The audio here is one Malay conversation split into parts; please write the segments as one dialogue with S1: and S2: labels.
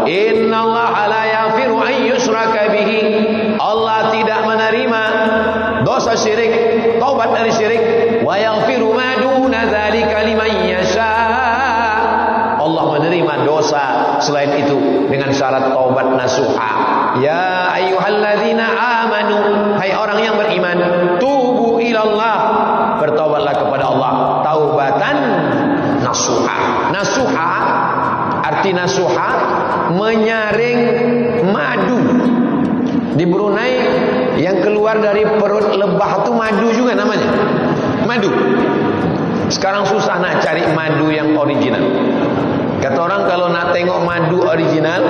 S1: Innallaha la yaghfiru an yushraka bihi. Allah tidak menerima dosa syirik, taubat dari syirik. Wa yaghfiru ma duna dzalika liman yasha. Allah menerima dosa selain itu dengan syarat taubat nasuha. Ya ayyuhalladzina amanu, hai orang yang beriman, tubu ilallah, bertaubatlah kepada Allah taubatan nasuha. Nasuha, arti nasuha menyaring madu. Di Brunei yang keluar dari perut lebah itu madu juga namanya. Madu. Sekarang susah nak cari madu yang original. Kata orang kalau nak tengok madu original,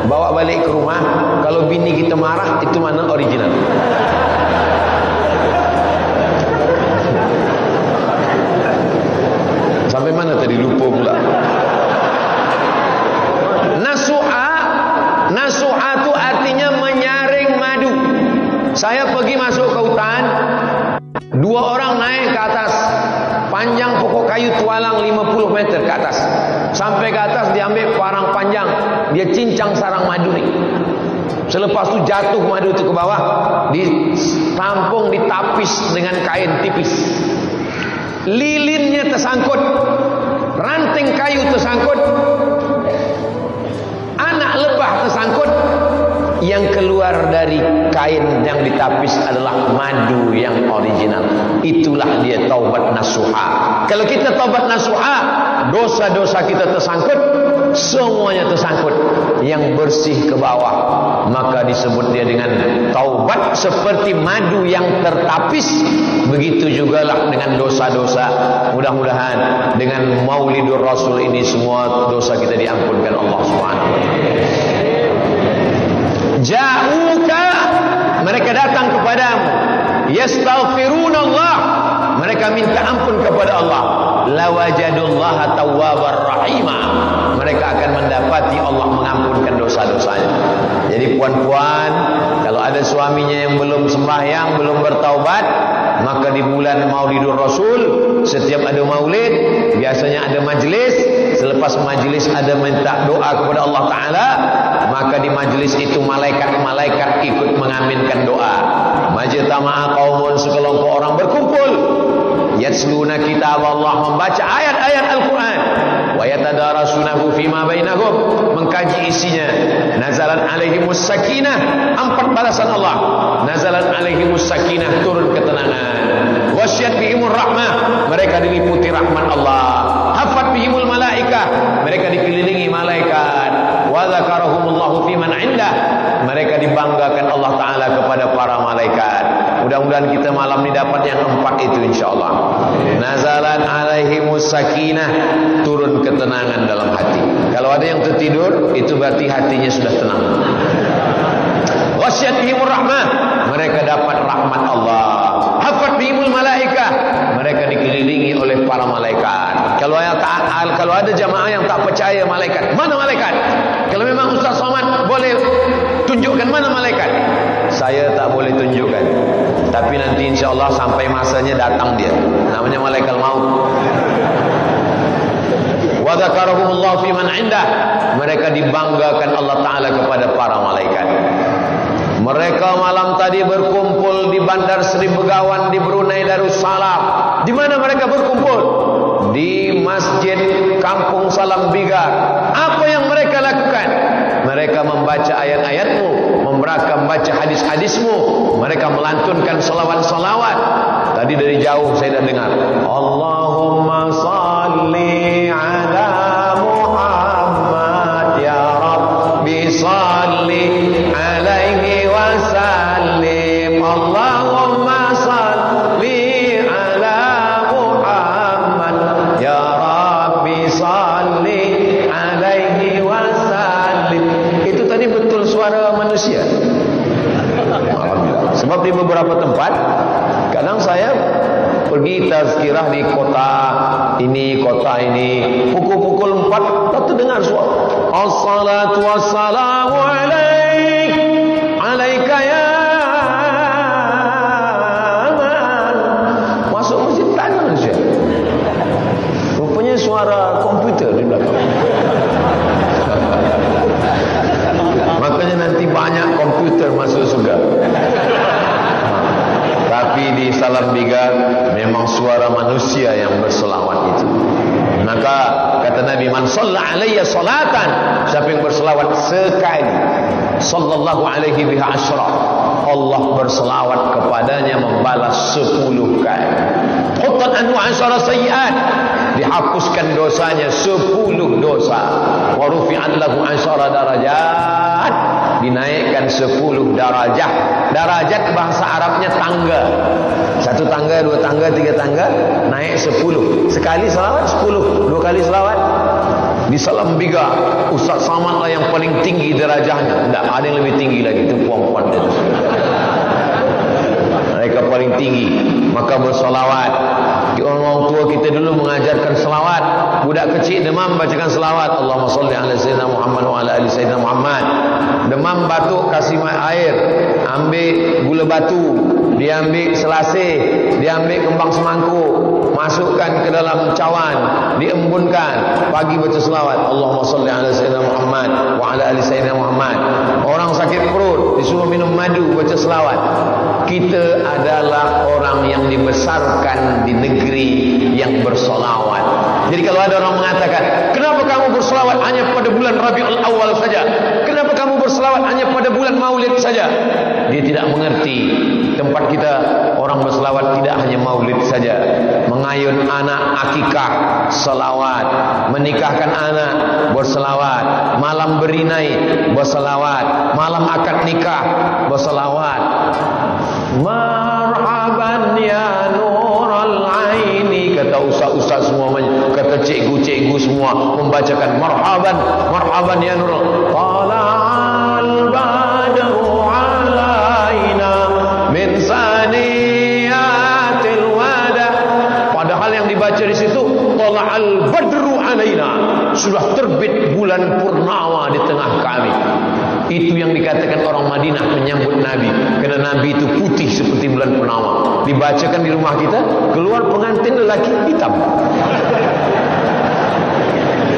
S1: bawa balik ke rumah. Kalau bini kita marah, itu mana original. Sampai mana tadi, lupa pula. Nasuha itu artinya menyaring madu. Saya pergi masuk ke hutan, 2 orang naik ke atas, panjang pokok kayu tualang 50 meter ke atas. Sampai ke atas diambil parang panjang, dia cincang sarang madu ni. Selepas tu jatuh madu itu ke bawah, ditampung, ditapis dengan kain tipis. Lilinnya tersangkut, ranting kayu tersangkut, anak lebah tersangkut. Yang keluar dari kain yang ditapis adalah madu yang original. Itulah dia taubat nasuha. Kalau kita taubat nasuha, dosa-dosa kita tersangkut, semuanya tersangkut, yang bersih ke bawah, maka disebut dia dengan taubat seperti madu yang tertapis. Begitu jugalah dengan dosa-dosa. Mudah-mudahan dengan Maulidur Rasul ini semua dosa kita diampunkan Allah Subhanahu wa taala. Ja'uka, mereka datang kepadamu, yastaghfirunallah, mereka minta ampun kepada Allah. Lawajadullaha tawwabar rahima, mereka akan mendapati Allah mengampunkan dosa-dosanya. Jadi puan-puan, kalau ada suaminya yang belum sembahyang, belum bertaubat, maka di bulan Maulidur Rasul, setiap ada maulid, biasanya ada majlis. Selepas majlis ada minta doa kepada Allah Ta'ala, maka di majlis itu malaikat-malaikat ikut mengaminkan doa. Majtama'a qaumun, sekelompok orang berkumpul, yatsluna kitab Allah, membaca ayat-ayat Al-Quran, wa yatadarasunahu fima bainahum, mengkaji isinya. Nazalat alaihimus sakinah, 4 balasan Allah. Nazalat alaihimus sakinah, turun ketenangan. Wasyat bihimur rahmah, mereka diliputi rahmat Allah. Hafat bihimul malaikah, mereka dikelilingi malaikat. Wa dzakarahumullahu fiman indah, mereka dibanggakan Allah Ta'ala kepada para malaikat. Mudah-mudahan kita malam ini dapat yang 4 itu insyaAllah. Nazalat alaihimus sakinah, turun ketenangan dalam hati. Kalau ada yang tertidur, itu berarti hatinya sudah tenang. Wasyat bihimur rahmah, mereka dapat rahmat Allah. Hafat bihimul malaikah, mereka dikelilingi oleh para malaikat. Kalau ada jamaah yang tak percaya malaikat, mana malaikat? Kalau memang Ustaz Somad boleh tunjukkan mana malaikat, saya tak boleh tunjukkan. Tapi nanti insyaAllah sampai masanya datang dia, namanya malaikat maut. Wa dzakarahumullahu fiman indah, mereka dibanggakan Allah Ta'ala kepada para malaikat. Mereka malam tadi berkumpul di Bandar Seri Begawan di Brunei Darussalam. Di mana mereka berkumpul? Di Masjid Kampung Salam Bigar. Apa yang mereka lakukan? Mereka membaca ayat-ayatmu, mereka membaca hadis-hadismu, mereka melantunkan salawat-salawat. Tadi dari jauh saya dah dengar, Allahumma salli ala Muhammad, ya Rabbi salli alaihi wasallim. Allahumma salli ala Muhammad, ya Rabbi salli alaihi wasallim. Itu tadi betul suara manusia. Alhamdulillah. Sebab di beberapa tempat kadang saya pergi tazkirah di kota ini, pukul-pukul 4 tak terdengar suara as-salatu wassalamu alaika ya man. Masuk masjid tak ada manusia. Rupanya suara komputer di belakang. salam 3 memang suara manusia yang berselawat itu. Maka kata Nabi, man shalla alayya salatan, siapa yang berselawat sekali, sallallahu alaihi biha asyra, Allah berselawat kepadanya membalas 10 kali. Huttat anhu asyara sayyi'at, dihapuskan dosanya 10 dosa. Wa rufi'at lahu asyara darajat, dinaikkan 10 darajat. Darajat bahasa Arabnya tangga. 1 tangga, 2 tangga, 3 tangga, naik 10. Sekali selawat 10, 2 kali selawat. Di salam 3, Ustaz Samad lah yang paling tinggi derajahnya. Tidak, ada yang lebih tinggi lagi, itu puan-puan itu. Mereka paling tinggi. Maka bersolawat. Orang tua kita dulu mengajarkan selawat. Budak kecil demam bacakan selawat. Allahumma salli ala sayyidina Muhammad wa ala ali sayyidina Muhammad. Demam batuk kasih air, ambil gula batu, dia ambil selasih, dia ambil kembang semangkuk, masukkan ke dalam cawan, diembunkan, pagi baca selawat. Allahumma salli ala sayyidina Muhammad wa ala ali sayyidina Muhammad. Orang sakit perut disuruh minum madu, baca selawat. Kita adalah orang yang dibesarkan di negeri yang bersolawat. Jadi kalau ada orang mengatakan, kenapa kamu berselawat hanya pada bulan Rabiul Awal saja? Kenapa kamu berselawat hanya pada bulan Maulid saja? Dia tidak mengerti. Tempat kita orang berselawat tidak hanya Maulid saja. Mengayun anak akikah, selawat. Menikahkan anak, berselawat. Malam berinai, berselawat. Malam akad nikah, berselawat. Marhaban ya nural aini, kata ustaz-ustaz semua, kata cikgu-cikgu semua membacakan marhaban, marhaban ya nural. Tala'al badru alaina min saniyatil wada. Padahal yang dibaca di situ tala'al badru alaina, sudah terbit bulan purnama di tengah kami. Itu yang dikatakan orang Madinah menyambut Nabi, kerana Nabi itu putih seperti bulan purnama. Dibacakan di rumah kita, keluar pengantin lelaki hitam.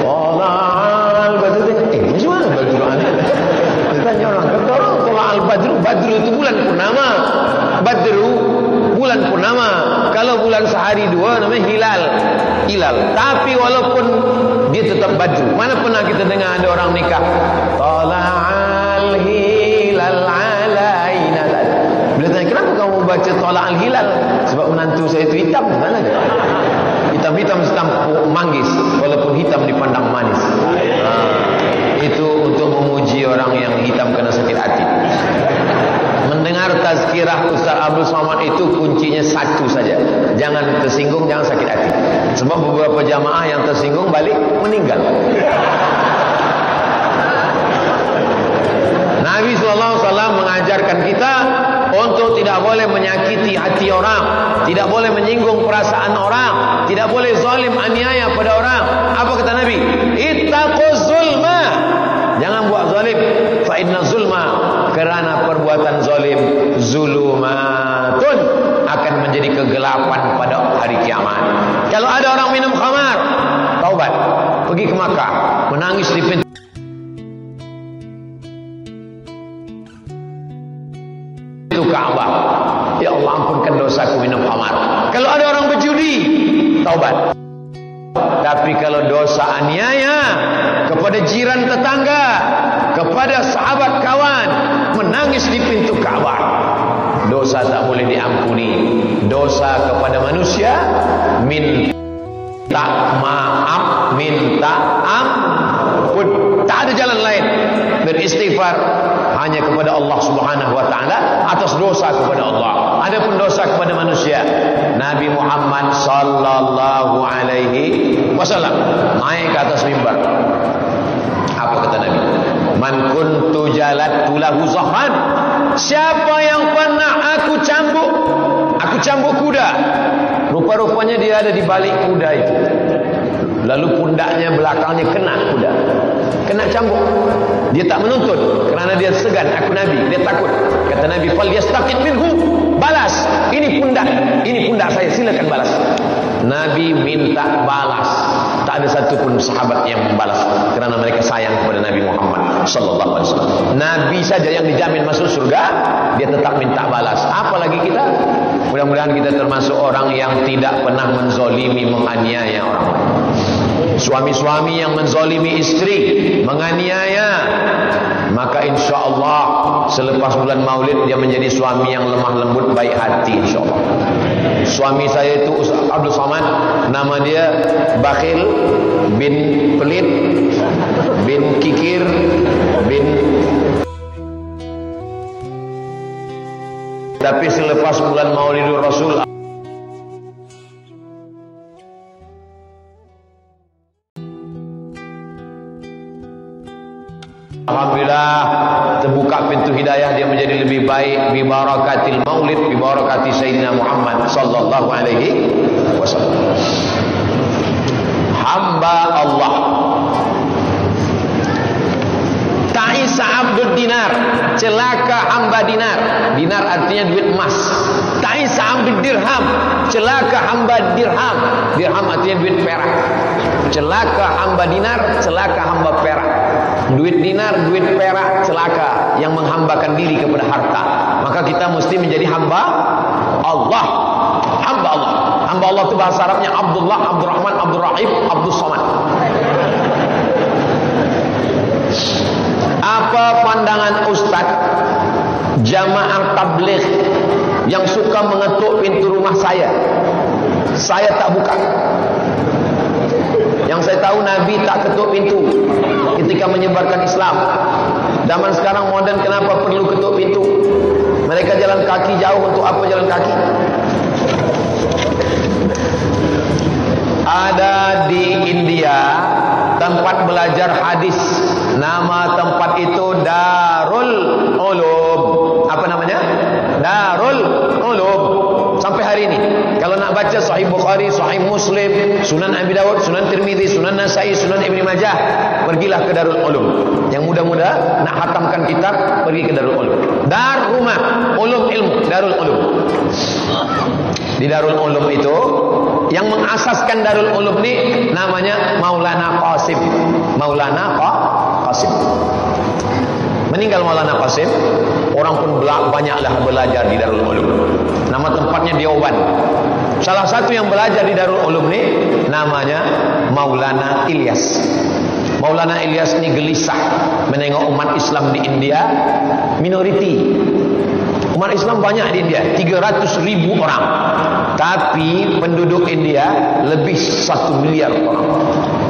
S1: Tola'al badru, macam mana badru alaina? Tanya orang, kata orang tola'al badru, badru itu bulan purnama. Badru bulan purnama. Kalau bulan sehari 2 namanya hilal. Hilal. Tapi walaupun dia tetap badru. Mana pernah kita dengar ada orang nikah tala'al hilal alaina. Bila tanya, kenapa kamu baca tala'al hilal? Sebab menantu saya itu hitam. Mana dia? Hitam-hitam setampuk manggis, walaupun hitam dipandang manis. Itu untuk memuji orang yang hitam kena sakit hati. Mendengar tazkirah Ustaz Abdul Somad itu kuncinya 1 saja. Jangan tersinggung, jangan sakit hati. Sebab beberapa jamaah yang tersinggung balik meninggal. Nabi SAW mengajarkan kita untuk tidak boleh menyakiti hati orang, tidak boleh menyinggung perasaan orang, tidak boleh zalim aniaya pada orang. Apa kata Nabi? Ittaquz zulma, jangan buat zalim. Fa inna zulma, kerana perbuatan zalim, zulumatun, akan menjadi kegelapan pada hari kiamat. Kalau ada orang minum khamar, taubat, pergi ke Makkah, menangis di pintu Ka'bah, ya Allah ampunkan dosaku minum khamar. Kalau ada orang berjudi, taubat. Tapi kalau dosa aniaya kepada jiran tetangga, kepada sahabat kawan, menangis di pintu Ka'bah, dosa tak boleh diampuni. Dosa kepada manusia, minta maaf, minta ampun, tak ada jalan lain. Beristighfar hanya kepada Allah Subhanahu wa taala atas dosa kepada Allah. Adapun dosa kepada manusia, Nabi Muhammad sallallahu alaihi wasallam naik ke atas mimbar. Apa kata Nabi? Man kuntu jalattu lahu zahran, siapa yang pernah aku cambuk kuda. Rupa-rupanya dia ada di balik kuda itu. Lalu pundaknya belakangnya kena kuda, kena cambuk. Dia tak menuntut kerana dia segan, aku Nabi, dia takut. Kata Nabi, fal yastaqid minhu, balas. Ini pundak saya, silakan balas. Nabi minta balas. Tak ada satu pun sahabat yang membalas kerana mereka sayang kepada Nabi Muhammad sallallahu alaihi wasallam. Nabi saja yang dijamin masuk surga, dia tetap minta balas. Apalagi kita? Mudah-mudahan kita termasuk orang yang tidak pernah menzolimi, menganiaya orang lain. Suami-suami yang menzolimi istri, menganiaya, maka insya Allah selepas bulan Maulid dia menjadi suami yang lemah lembut, baik hati, insya Allah. Suami saya itu Ustaz Abdul Somad, nama dia Bakhil bin Pelit bin Kikir bin. Tapi selepas bulan Maulidur Rasul, alhamdulillah terbuka pintu hidayah, dia menjadi lebih baik bi barakatil maulid, bi barakati Sayyidina Muhammad sallallahu alaihi wasallam. Hamba Allah. Ta'isa abdud dinar, celaka hamba dinar. Dinar artinya duit emas. Ta'isa abdud dirham, celaka hamba dirham. Dirham artinya duit perak. Celaka hamba dinar, celaka hamba perak. Duit dinar, duit perak, celaka yang menghambakan diri kepada harta. Maka kita mesti menjadi hamba Allah. Hamba Allah. Hamba Allah itu bahasa Arabnya Abdullah, Abdurrahman, Abdurrahim, Abdus Somad. Apa pandangan Ustaz jamaah tabligh yang suka mengetuk pintu rumah saya? Saya tak buka. Yang saya tahu Nabi tak ketuk pintu ketika menyebarkan Islam. Zaman sekarang modern, kenapa perlu ketuk pintu? Mereka jalan kaki jauh, untuk apa jalan kaki? Ada di India tempat belajar hadis. Nama tempat itu Darul Ulum. Apa namanya? Darul Ulum. Sampai hari ini kalau nak baca Sahih Bukhari, Sahih Muslim, Sunan Abi Dawud, Sunan Tirmizi, Sunan Nasai, Sunan Ibn Majah, pergilah ke Darul Ulum. Yang muda-muda nak hatamkan kitab, pergi ke Darul Ulum. Dar rumah, ulum ilmu, Darul Ulum. Di Darul Ulum itu, yang mengasaskan Darul Ulum ini namanya Maulana Qasim. Maulana Qasim. Meninggal Maulana Qasim, orang pun banyaklah belajar di Darul Ulum. Nama tempatnya Deoban. Salah satu yang belajar di Darul Ulum ini namanya Maulana Ilyas. Maulana Ilyas ini gelisah menengok umat Islam di India minoriti. Umat Islam banyak di India, 300.000 orang. Tapi penduduk India lebih 1 miliar orang.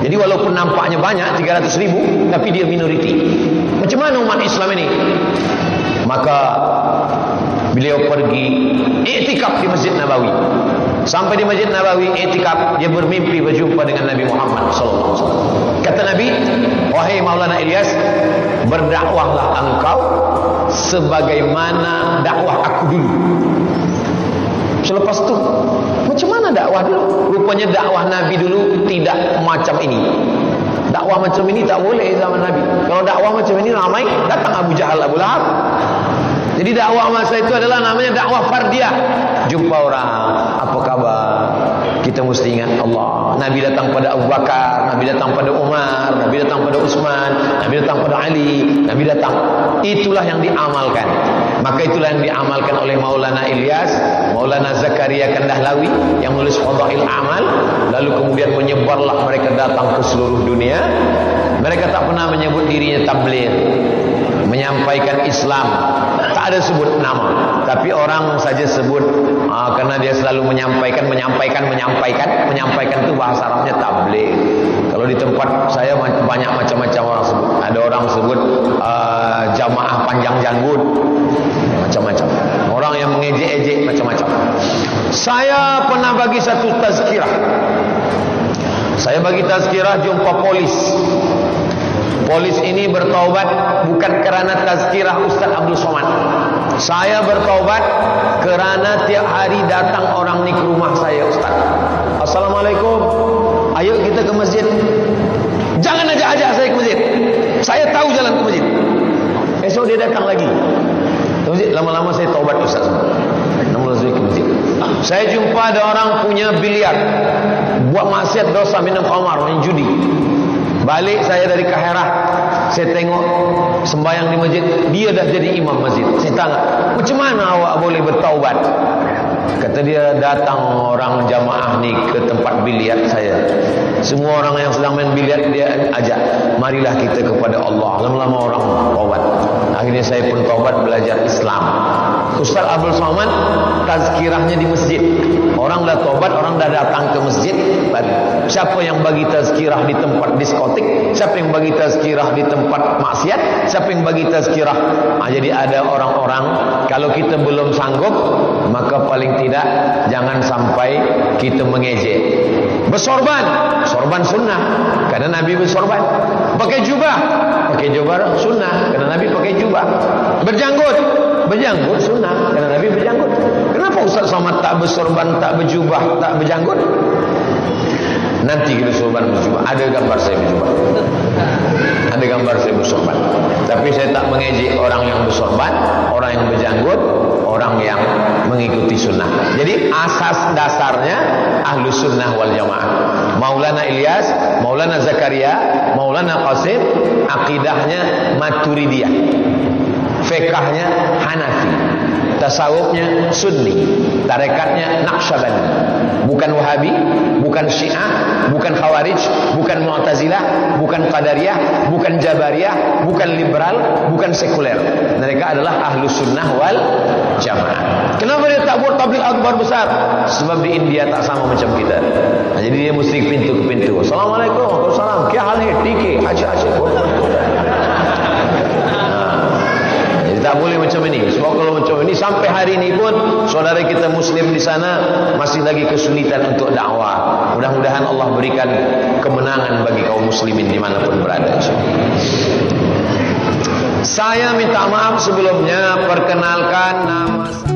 S1: Jadi walaupun nampaknya banyak, 300.000, tapi dia minoriti. Macam mana umat Islam ini? Maka beliau pergi iktikaf di Masjid Nabawi. Sampai di Masjid Nabawi iktikaf, dia bermimpi berjumpa dengan Nabi Muhammad sallallahu alaihi wasallam. Kata Nabi, "Wahai Maulana Ilyas, berdakwahlah engkau sebagaimana dakwah aku dulu." Selepas itu, macam mana dakwah dulu? Rupanya dakwah Nabi dulu tidak macam ini. Dakwah macam ini tak boleh zaman Nabi. Kalau dakwah macam ini ramai, datang Abu Jahal, Abu Lahab. Jadi dakwah masa itu adalah namanya dakwah fardiyah. Jumpa orang, apa kabar? Kita mesti ingat Allah. Nabi datang pada Abu Bakar, Nabi datang pada Umar, Nabi datang pada Utsman, Nabi datang pada Ali, Nabi datang. Itulah yang diamalkan. Maka itulah yang diamalkan oleh Maulana Ilyas, Maulana Zakaria Kandahlawi yang menulis Fadail Amal. Lalu kemudian menyebarlah, mereka datang ke seluruh dunia. Mereka tak pernah menyebut dirinya tabligh, menyampaikan Islam. Tak ada sebut nama, tapi orang saja sebut karena dia selalu menyampaikan itu bahasa Arabnya tabligh. Kalau di tempat saya banyak macam-macam orang sebut. Ada orang sebut jamaah panjang janggut, macam-macam. Orang yang mengejek-ejek macam-macam. Saya pernah bagi satu tazkirah. Saya bagi tazkirah, jumpa polis. Polis ini bertaubat bukan kerana tazkirah Ustaz Abdul Somad. Saya bertaubat kerana tiap hari datang orang ni ke rumah saya, Ustaz. Assalamualaikum. Ayo kita ke masjid. Jangan ajak-ajak saya ke masjid. Saya tahu jalan ke masjid. Esok dia datang lagi ke masjid. Lama-lama saya taubat, Ustaz. Lama-lama saya ke masjid. Saya jumpa ada orang punya biliar, buat maksiat, dosa, minum khamar, main judi. Balik saya dari Kaherah, saya tengok sembahyang di masjid, dia dah jadi imam masjid. Saya tanya, macam mana awak boleh bertaubat? Kata dia, datang orang jamaah ni ke tempat biliar saya. Semua orang yang sedang main biliar dia ajak, marilah kita kepada Allah. Lama-lama orang taubat. Akhirnya saya pun taubat, belajar Islam. Ustaz Abdul Somad tazkirahnya di masjid. Orang dah taubat, orang dah datang ke masjid. Siapa yang bagi tazkirah di tempat diskotik? Siapa yang bagi tazkirah di tempat maksiat? Siapa yang bagi tazkirah? Jadi ada orang-orang, kalau kita belum sanggup, maka paling tidak jangan sampai kita mengejek. Bersorban, sorban sunnah, karena Nabi bersorban. Pakai jubah sunnah, karena Nabi pakai jubah. Berjanggut sunnah, karena Nabi berjanggut. Kenapa Ustaz Somad tak bersorban, tak berjubah, tak berjanggut? Nanti kita sorban berjubah. Ada gambar saya berjubah, ada gambar saya bersorban. Tapi saya tak mengejek orang yang bersorban, orang yang berjanggut, orang yang mengikuti sunnah. Jadi asas dasarnya Ahlus Sunnah wal Jamaah. Maulana Ilyas, Maulana Zakaria, Maulana Qasim, akidahnya Maturidiyah, fikahnya Hanafi, tasawufnya Sunni, tarekatnya Naqsyabandi. Bukan Wahabi, bukan Syiah, bukan Khawarij, bukan Mu'tazilah, bukan Qadariyah, bukan Jabariyah, bukan liberal, bukan sekuler. Mereka adalah Ahlus Sunnah wal Jamaah. Kenapa dia tak buat tabligh akbar besar? Sebab di India tak sama macam kita. Jadi dia mesti pintu ke pintu. Assalamualaikum, Waalaikumsalam. Kya hal hai? ठीक है, अच्छा. Tak boleh macam ini. Sebab kalau macam ini sampai hari ini pun saudara kita Muslim di sana masih lagi kesulitan untuk dakwah. Mudah-mudahan Allah berikan kemenangan bagi kaum muslimin dimanapun berada. Saya minta maaf sebelumnya. Perkenalkan nama saya